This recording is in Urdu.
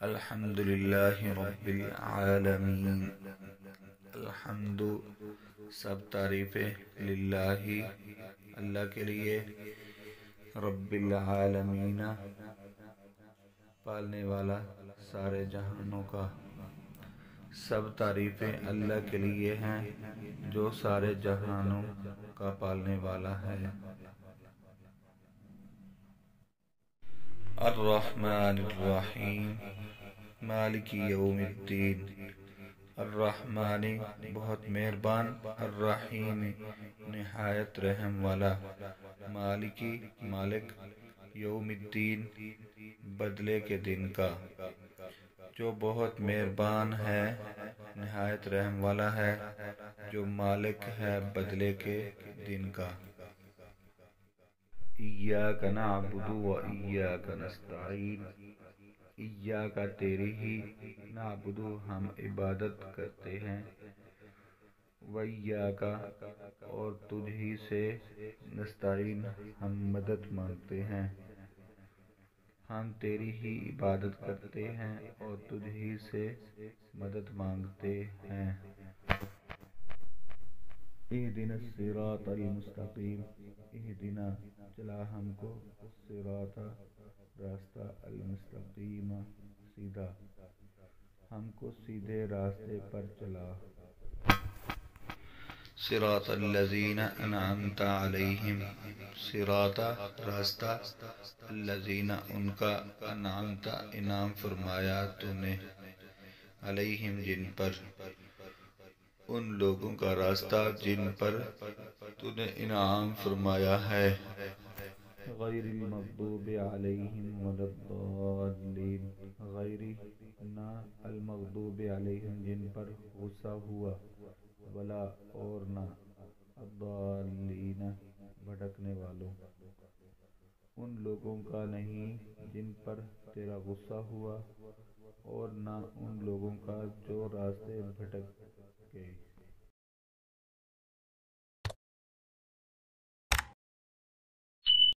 الحمد للہ رب العالمین۔ الحمد سب تعریفیں للہ اللہ کے لیے، رب العالمین پالنے والا سارے جہانوں کا۔ سب تعریفیں اللہ کے لیے ہیں جو سارے جہانوں کا پالنے والا ہے۔ الرحمن الرحیم مالک یوم الدین۔ الرحمن بہت مہربان، الرحیم نہایت رحم والا، مالکی مالک، یوم الدین بدلے کے دن کا، جو بہت مہربان ہے نہایت رحم والا ہے، جو مالک ہے بدلے کے دن کا۔ ایاک نعبد و ایاک نستعین۔ ایاک تیری ہی، نعبد ہم عبادت کرتے ہیں، و ایاک اور تجھ ہی سے، نستعین ہم مدد مانگتے ہیں۔ ہم تیری ہی عبادت کرتے ہیں اور تجھ ہی سے مدد مانگتے ہیں۔ اہدنا الصراط المستقیم۔ اہدنا چلا ہم کو، الصراط راستہ، المستقیم سیدھا، ہم کو سیدھے راستے پر چلا۔ صراط الذین انعمت علیہم، صراط راستہ، الذین ان کا، انعمت انعام فرمایا تو نے، علیہم جن پر، ان لوگوں کا راستہ جن پر تو نے انعام فرمایا ہے۔ غیر المغضوب علیہم ولا الضالین، غیر نہ، المغضوب علیہم جن پر غصہ ہوا، ولا اور نہ، الضالین بھٹکنے والوں، ان لوگوں کا نہیں جن پر تیرا غصہ ہوا، اور نہ ان لوگوں کا جو راستے بھٹک گئے۔